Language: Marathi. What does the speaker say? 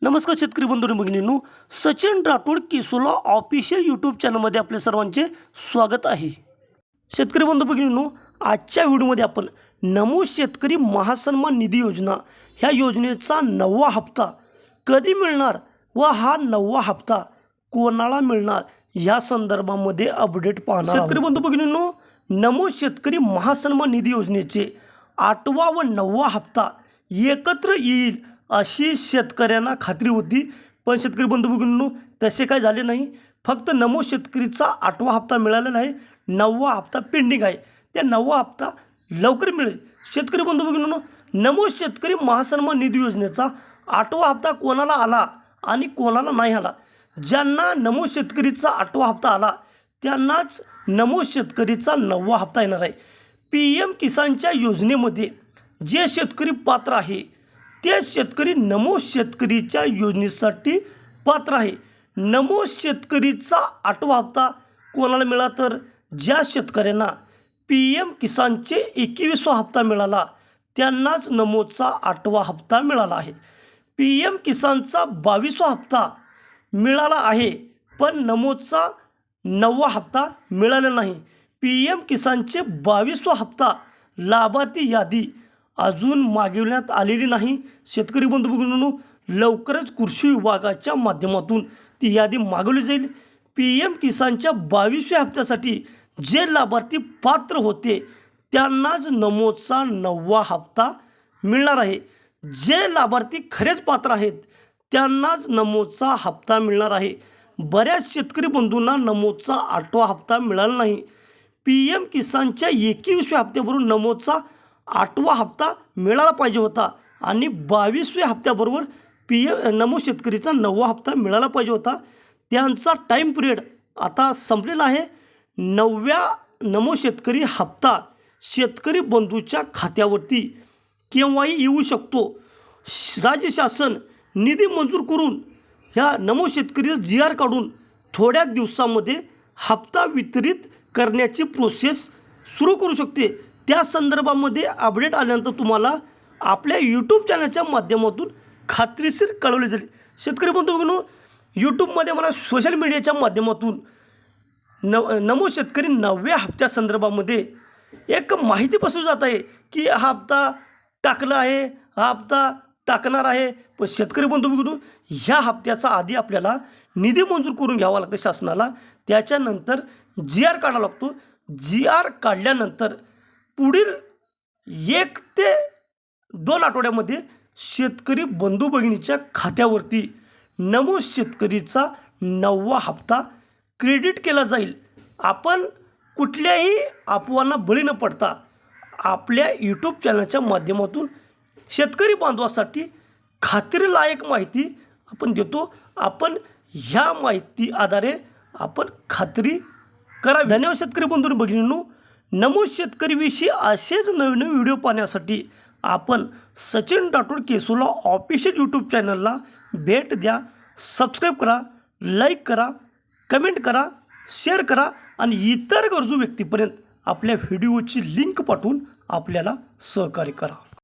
नमस्कार शेतकरी बंधू भगिनींनो, सचिन राठोड केसोला ऑफिशियल यूट्यूब चॅनलमध्ये आपले सर्वांचे स्वागत आहे। शेतकरी बंधू भगिनींनो, आजच्या व्हिडिओमध्ये आपण नमो शेतकरी महासन्मान निधी योजना ह्या योजनेचा 9वा हप्ता कधी मिळणार व हा 9वा हप्ता कोणाला मिळणार या संदर्भामध्ये अपडेट पाहणार। शेतकरी बंधू भगिनींनो, नमो शेतकरी महासन्मान निधी योजनेचे 8वा व 9वा हप्ता एकत्र येईल अशी शेतकऱ्यांना खात्री होती, पण शेतकरी बंधू भगिनींनो तसे काय झाले नाही। फक्त नमो शेतकरीचा 8वा हप्ता मिळालेला आहे, 9वा हप्ता पेंडिंग आहे। त्या 9वा हप्ता लवकर मिळेल। शेतकरी बंधू भगिनींनो, नमो शेतकरी महासन्मान निधी योजनेचा 8वा हप्ता कोणाला आला आणि कोणाला नाही आला, ज्यांना नमो शेतकरीचा 8वा हप्ता आला त्यांनाच नमो शेतकरीचा 9वा हप्ता येणार आहे। PM किसानच्या योजनेमध्ये जे शेतकरी पात्र आहे ते शेतकरी नमो शेतकरीच्या योजनेसाठी पात्र आहे। नमो शेतकरीचा 8वा हप्ता कोणाला मिळाला तर ज्या शेतकऱ्यांना PM किसानचे 21वा हप्ता मिळाला त्यांनाच नमोचा 8वा हप्ता मिळाला आहे। PM किसानचा 22वा हप्ता मिळाला आहे, पण नमोचा 9वा हप्ता मिळाला नाही। PM किसानचे 22वा हप्ता लाभार्थी यादी अजून मागविण्यात आलेली नाही। शेतकरी बंधू भगिनींनो, लवकरच कृषी विभागाच्या माध्यमातून ती यादी मागवली जाईल। PM किसानच्या 22व्या हप्त्यासाठी जे लाभार्थी पात्र होते त्यांनाच नमोचा 9वा हप्ता मिळणार आहे। जे लाभार्थी खरेच पात्र आहेत त्यांनाच नमोचा हप्ता मिळणार आहे। बऱ्याच शेतकरी बंधूंना नमोचा 8वा हप्ता मिळाला नाही। PM किसानच्या 21व्या हप्त्याबरोबर नमोचा 8वा हप्ता मिळाला पाहिजे होता आणि 22व्या हप्त्याबरोबर नमो शेतकरीचा 9वा हप्ता मिळाला पाहिजे होता। त्यांचा टाईम पिरियड आता संपलेला आहे। 9व्या नमो शेतकरी हप्ता शेतकरी बंधूच्या खात्यावरती केव्हाही येऊ शकतो। राज्य शासन निधी मंजूर करून ह्या नमो शेतकरीचा GR काढून थोड्या दिवसामध्ये हप्ता वितरित करण्याची प्रोसेस सुरू करू शकते। त्या संदर्भामध्ये अपडेट आल्यानंतर तुम्हाला आपल्या यूट्यूब चॅनलच्या माध्यमातून खात्रीशीर कळवले जाईल। शेतकरी बंधू भगिनींनो, यूट्यूबमध्ये मला सोशल मीडियाच्या माध्यमातून नमो शेतकरी 9व्या हप्त्या संदर्भामध्ये एक माहिती पसरली जात आहे की हा हप्ता टाकला आहे, हा हप्ता टाकणार आहे। पण शेतकरी बंधू भगिनींनो, ह्या हप्त्याचा आधी आपल्याला निधी मंजूर करून घ्यावा लागतं शासनाला, त्याच्यानंतर GR काढावा लागतो। GR काढल्यानंतर पुढील 1 ते 2 आठवड्यामध्ये शेतकरी बंधू भगिनीच्या खात्यावरती नमो शेतकरीचा 9वा हप्ता क्रेडिट केला जाईल। आपण कुठल्याही अफवांना बळी न पडता आपल्या यूट्यूब चॅनलच्या माध्यमातून शेतकरी बांधवासाठी खात्रीलायक माहिती आपण देतो। आपण ह्या माहिती आधारे आपण खात्री करा। धन्यवाद शेतकरी बंधू भगिनींनो। नमो शेतकरीविषयी असेच नवीन व्हिडिओ पाहण्यासाठी आपण सचिन राठोड केसोला ऑफिशियल यूट्यूब चॅनलला भेट द्या। सबस्क्राईब करा, लाईक करा, कमेंट करा, शेअर करा आणि इतर गरजू व्यक्तीपर्यंत आपल्या व्हिडिओची लिंक पाठवून आपल्याला सहकार्य करा।